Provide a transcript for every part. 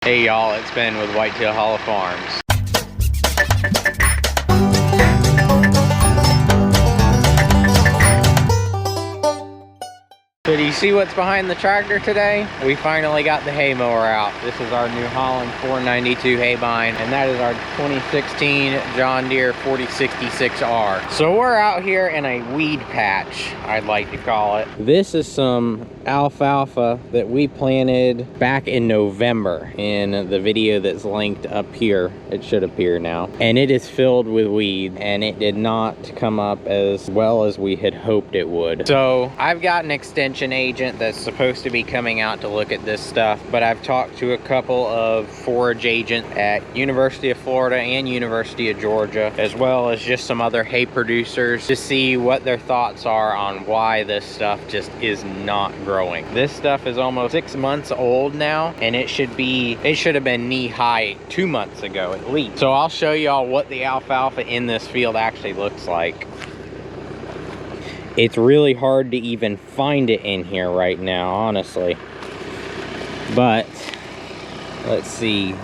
Hey y'all, it's Ben with Whitetail Hollow Farms. So do you see what's behind the tractor today? We finally got the hay mower out. This is our New Holland 492 Haybine, and that is our 2016 John Deere 4066R. So we're out here in a weed patch, I'd like to call it. This is some alfalfa that we planted back in November in the video that's linked up here. It should appear now. And it is filled with weeds, and it did not come up as well as we had hoped it would. So I've got an extension agent that's supposed to be coming out to look at this stuff, but I've talked to a couple of forage agents at University of Florida and University of Georgia, as well as just some other hay producers, to see what their thoughts are on why this stuff just is not growing. This stuff is almost 6 months old now, and it should have been knee high 2 months ago at least. So I'll show y'all what the alfalfa in this field actually looks like. It's really hard to even find it in here right now, honestly. But let's see,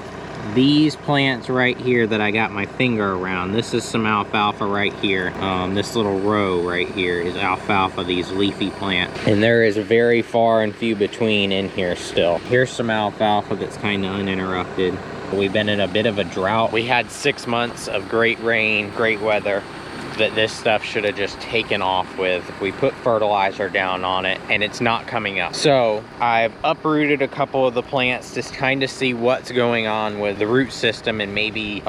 these plants right here that I got my finger around, this is some alfalfa right here. This little row right here is alfalfa, these leafy plants, and there is very far and few between in here still. Here's some alfalfa that's kind of uninterrupted. We've been in a bit of a drought. We had 6 months of great rain, great weather, that this stuff should have just taken off with. We put fertilizer down on it and it's not coming up. So I've uprooted a couple of the plants to kind of see what's going on with the root system, and maybe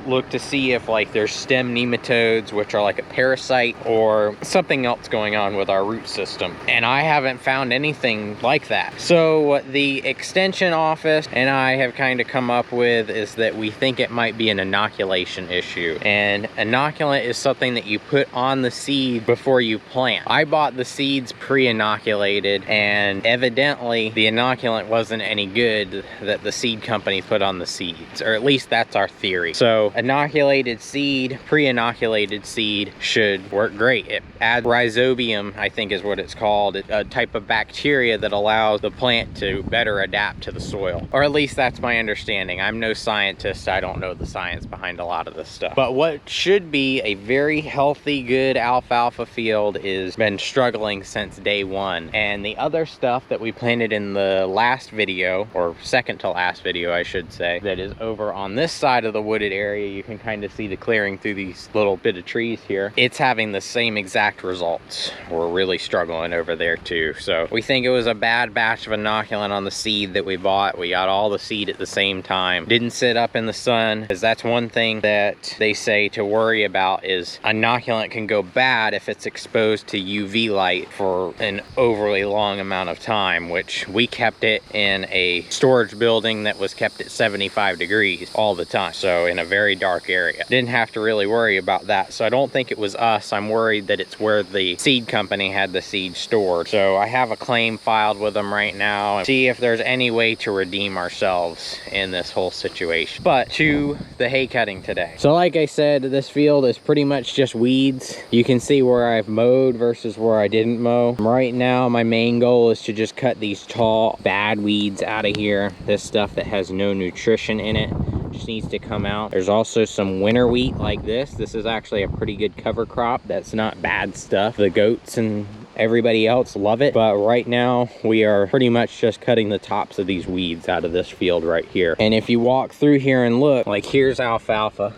look to see if like there's stem nematodes, which are like a parasite, or something else going on with our root system. And I haven't found anything like that. So what the extension office and I have kind of come up with is that we think it might be an inoculation issue. And inoculant is something that you put on the seed before you plant. I bought the seeds pre-inoculated, and evidently the inoculant wasn't any good that the seed company put on the seeds, or at least that's our theory. So inoculated seed, pre-inoculated seed should work great. It adds rhizobium, I think is what it's called, a type of bacteria that allows the plant to better adapt to the soil, or at least that's my understanding. I'm no scientist, I don't know the science behind a lot of this stuff. But what should be a very healthy, good alfalfa field is been struggling since day one. And the other stuff that we planted in the last video, or second to last video I should say, that is over on this side of the wooded area, you can kind of see the clearing through these little bit of trees here. It's having the same exact results. We're really struggling over there too. So we think it was a bad batch of inoculant on the seed that we bought. We got all the seed at the same time. Didn't sit up in the sun, because that's one thing that they say to worry about, is inoculant can go bad if it's exposed to UV light for an overly long amount of time, which we kept it in a storage building that was kept at 75 degrees all the time, so in a very dark area. Didn't have to really worry about that. So I don't think it was us. I'm worried that it's where the seed company had the seed stored. So I have a claim filed with them right now and see if there's any way to redeem ourselves in this whole situation. But to the hay cutting today. So like I said, this field is pretty much just weeds. You can see where I've mowed versus where I didn't mow. Right now my main goal is to just cut these tall bad weeds out of here. This stuff that has no nutrition in it just needs to come out. There's also some winter wheat like this. This is actually a pretty good cover crop. That's not bad stuff. The goats and everybody else love it, but right now we are pretty much just cutting the tops of these weeds out of this field right here. And if you walk through here and look, like here's alfalfa.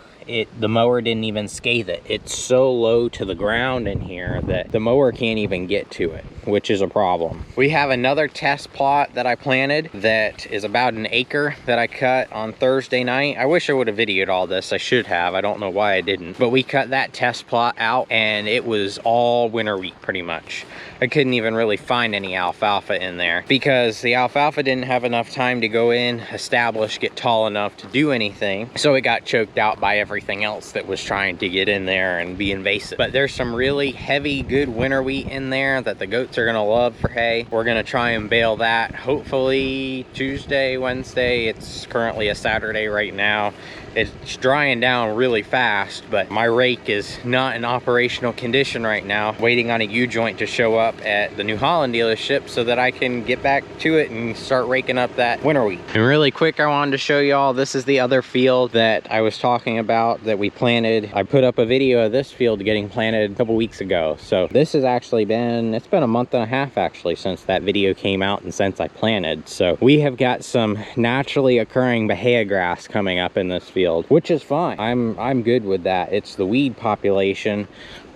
The mower didn't even scathe it. It's so low to the ground in here that the mower can't even get to it, which is a problem. We have another test plot that I planted that is about an acre that I cut on Thursday night. I wish I would have videoed all this. I should have. I don't know why I didn't. But we cut that test plot out and it was all winter wheat pretty much. I couldn't even really find any alfalfa in there because the alfalfa didn't have enough time to go in, establish, get tall enough to do anything. So it got choked out by everything everything else that was trying to get in there and be invasive. But there's some really heavy, good winter wheat in there that the goats are gonna love for hay. We're gonna try and bale that hopefully Tuesday, Wednesday. It's currently a Saturday right now. It's drying down really fast, but my rake is not in operational condition right now. Waiting on a U-joint to show up at the New Holland dealership so that I can get back to it and start raking up that winter wheat. And really quick, I wanted to show y'all, this is the other field that I was talking about that we planted. I put up a video of this field getting planted a couple weeks ago. So this has actually been, it's been a month and a half actually since that video came out and since I planted. So we have got some naturally occurring bahia grass coming up in this field, which is fine. I'm good with that. It's the weed population,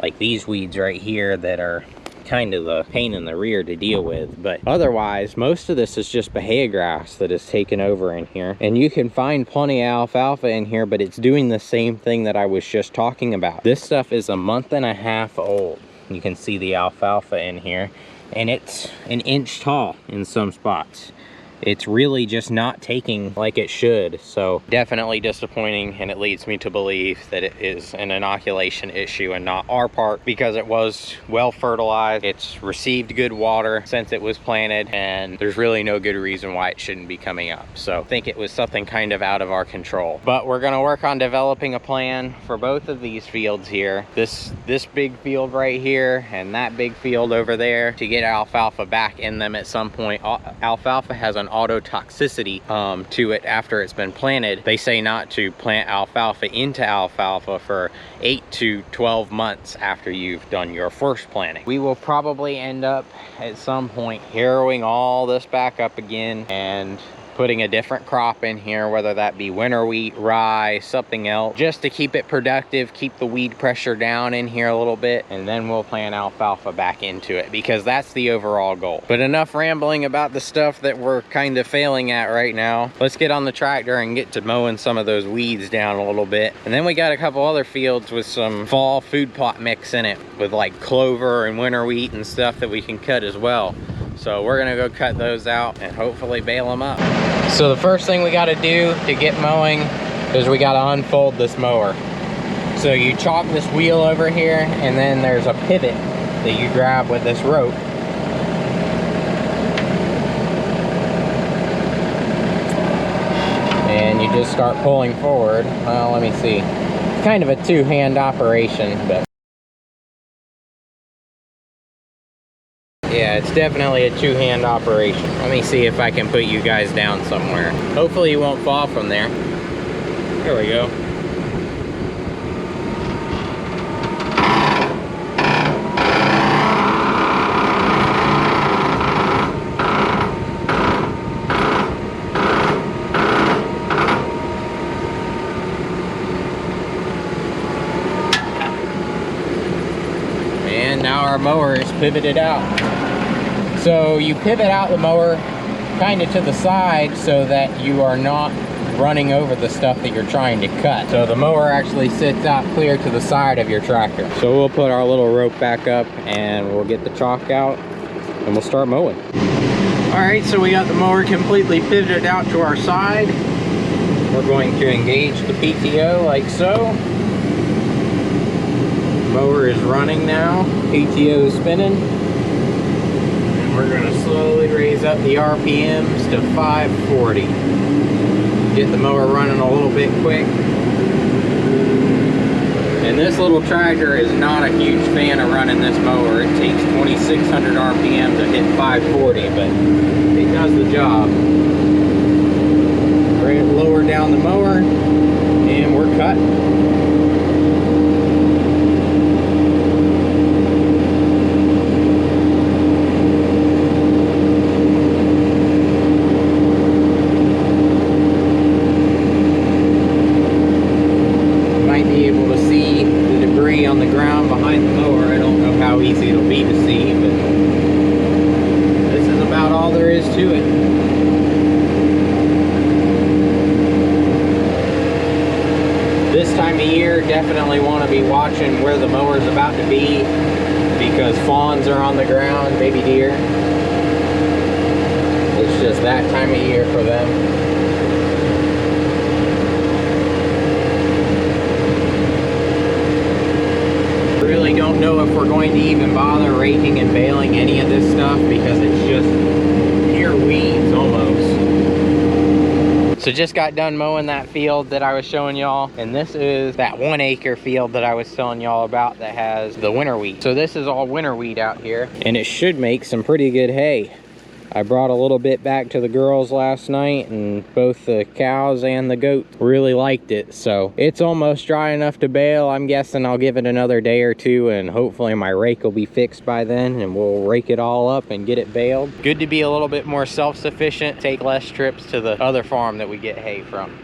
like these weeds right here, that are kind of the pain in the rear to deal with. But otherwise, most of this is just bahia grass that is taken over in here. And you can find plenty of alfalfa in here, but it's doing the same thing that I was just talking about. This stuff is a month and a half old. You can see the alfalfa in here, and it's an inch tall in some spots. It's really just not taking like it should. So definitely disappointing, and it leads me to believe that it is an inoculation issue and not our part, because it was well fertilized. It's received good water since it was planted, and there's really no good reason why it shouldn't be coming up. So I think it was something kind of out of our control. But we're gonna work on developing a plan for both of these fields here. This big field right here and that big field over there, to get alfalfa back in them at some point. Alfalfa has an autotoxicity to it after it's been planted. They say not to plant alfalfa into alfalfa for 8 to 12 months after you've done your first planting. We will probably end up at some point harrowing all this back up again and putting a different crop in here, whether that be winter wheat, rye, something else, just to keep it productive, keep the weed pressure down in here a little bit, and then we'll plant alfalfa back into it, because that's the overall goal. But enough rambling about the stuff that we're kind of failing at right now. Let's get on the tractor and get to mowing some of those weeds down a little bit. And then we got a couple other fields with some fall food plot mix in it, with like clover and winter wheat and stuff that we can cut as well. So we're gonna go cut those out and hopefully bale them up. So the first thing we gotta do to get mowing is we gotta unfold this mower. So you chalk this wheel over here, and then there's a pivot that you grab with this rope. And you just start pulling forward. Well, let me see. It's kind of a two-hand operation, but yeah, it's definitely a two-hand operation. Let me see if I can put you guys down somewhere. Hopefully you won't fall from there. There we go. And now our mower is pivoted out. So you pivot out the mower kind of to the side so that you are not running over the stuff that you're trying to cut. So the mower actually sits out clear to the side of your tractor. So we'll put our little rope back up and we'll get the chalk out and we'll start mowing. All right, so we got the mower completely pivoted out to our side. We're going to engage the PTO like so. Mower is running now, PTO is spinning. We're going to slowly raise up the RPMs to 540. Get the mower running a little bit quick. And this little tractor is not a huge fan of running this mower. It takes 2,600 RPM to hit 540, but it does the job. We're going to lower down the mower, and we're cutting. On the ground behind the mower. I don't know how easy it'll be to see, but this is about all there is to it. This time of year, definitely want to be watching where the mower's about to be, because fawns are on the ground, baby deer. It's just that time of year for them. we're going to even bother raking and baling any of this stuff because it's just pure weeds almost. So just got done mowing that field that I was showing y'all, and this is that 1 acre field that I was telling y'all about that has the winter wheat. So this is all winter wheat out here, and it should make some pretty good hay. I brought a little bit back to the girls last night, and both the cows and the goats really liked it. So it's almost dry enough to bale. I'm guessing I'll give it another day or two, and hopefully my rake will be fixed by then, and we'll rake it all up and get it baled. Good to be a little bit more self-sufficient, take less trips to the other farm that we get hay from.